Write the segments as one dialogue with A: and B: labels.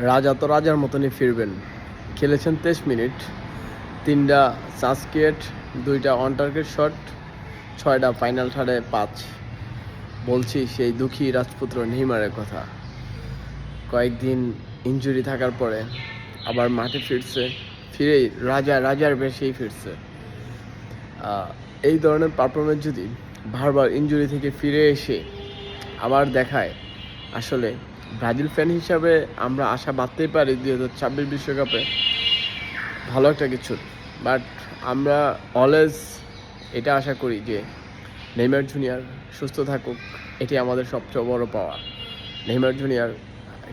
A: রাজা তো রাজার মতনই ফিরবেন। খেলেছেন 23 মিনিট, 3টা সাসকিয়েট, 2টা অন টার্গেট শট, 6টা ফাইনাল থার্ডে 5। বলছি সেই দুঃখী রাজপুত্র নেইমারের কথা। কয়েকদিন ইনজুরি থাকার পরে আবার মাঠে ফিরেই রাজার বেশেই ফিরছে। এই ধরনের পারফরমেন্স যদি বারবার ইনজুরি থেকে ফিরে এসে আবার দেখায়, আসলে ব্রাজিল ফ্যান হিসাবে আমরা আশা বাঁধতেই পারি 2026 বিশ্বকাপে ভালো একটা কিছু। বাট আমরা অলওয়েজ এটা আশা করি যে নেইমার জুনিয়র সুস্থ থাকুক, এটি আমাদের সবচেয়ে বড় পাওয়া। নেইমার জুনিয়র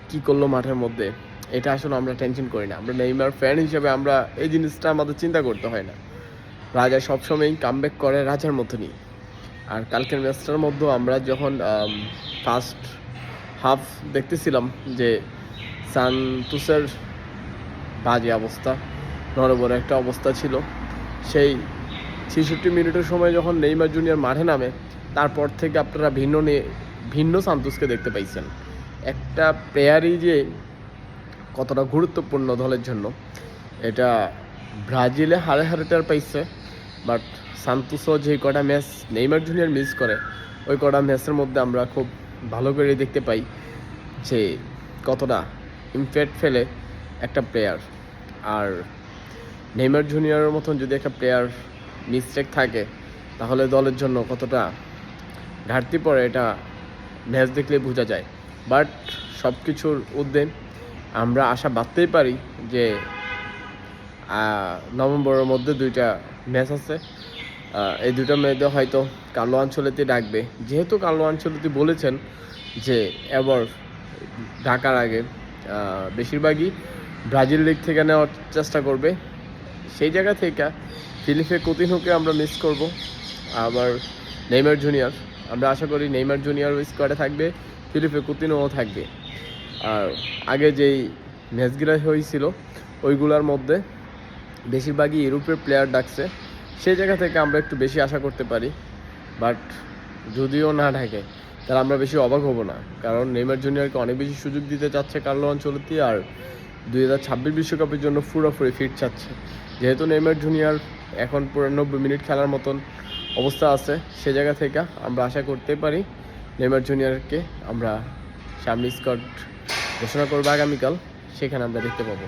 A: কী করলো মাঠের মধ্যে, এটা আসলে আমরা টেনশন করি না। আমরা নেইমার ফ্যান হিসেবে আমরা এই জিনিসটা আমাদের চিন্তা করতে হয় না। রাজা সবসময়ই কামব্যাক করে রাজার মতনই। আর কালকের ম্যাচটার মধ্যেও আমরা যখন ফার্স্ট হাফ দেখতেছিলাম যে সান্তুসের বাজে অবস্থা, নড়বড়ে একটা অবস্থা ছিল। সেই 66 মিনিটের সময় যখন নেইমার জুনিয়র মাঠে নামে, তারপর থেকে আপনারা ভিন্ন সান্তুসকে দেখতে পাইছেন। একটা প্লেয়ারই যে কতটা গুরুত্বপূর্ণ দলের জন্য, এটা ব্রাজিলে হারে টের পাইছে। বাট সান্তুসও যে কটা ম্যাচ নেইমার জুনিয়র মিস করে, ওই কটা ম্যাচের মধ্যে আমরা খুব ভালো করে দেখতে পাই যে কতটা ইমপ্যাক্ট ফেলে একটা প্লেয়ার। আর নেইমার জুনিয়রের মতন যদি একটা প্লেয়ার মিস্টেক থাকে, তাহলে দলের জন্য কতটা ঘাটতি পড়ে, এটা ম্যাচ দেখলে বোঝা যায়। বাট সব কিছুর ঊর্ধ্বে আমরা আশা বাঁধতেই পারি যে নভেম্বরের মধ্যে 2টা ম্যাচ আছে। এই 2টা ম্যাচে হয়তো কার্লো আনচেলত্তি ডাকবে, যেহেতু কার্লো আনচেলত্তি বলেছেন যে এবার ঢাকার আগে বেশিরভাগই ব্রাজিল লিগ থেকে নেওয়ার চেষ্টা করবে। সেই জায়গা থেকে ফিলিপে কুতিনহোকে আমরা মিস করব। আবার নেইমার জুনিয়র, আমরা আশা করি নেইমার জুনিয়র স্কোয়াডে থাকবে, ফিলিপে কুতিনহোও থাকবে। আর আগে যেই ম্যাচগুলো হয়েছিল ওইগুলোর মধ্যে বেশিরভাগই ইউরোপের প্লেয়ার ডাকছে, সেই জায়গা থেকে আমরা একটু বেশি আশা করতে পারি। বাট যদিও না ঢাকে, তাহলে আমরা বেশি অবাক হব না, কারণ নেইমার জুনিয়রকে অনেক বেশি সুযোগ দিতে চাচ্ছে কার্লো আনচেলত্তি। আর 2026 বিশ্বকাপের জন্য পুরোপুরি ফিট চাচ্ছে। যেহেতু নেইমার জুনিয়র এখন পুরো 90 মিনিট খেলার মতন অবস্থা আছে, সে জায়গা থেকে আমরা আশা করতে পারি নেইমার জুনিয়রকে আমরা সামনে স্কোয়াড ঘোষণা করবো আগামীকাল, সেখানে আমরা দেখতে পাবো।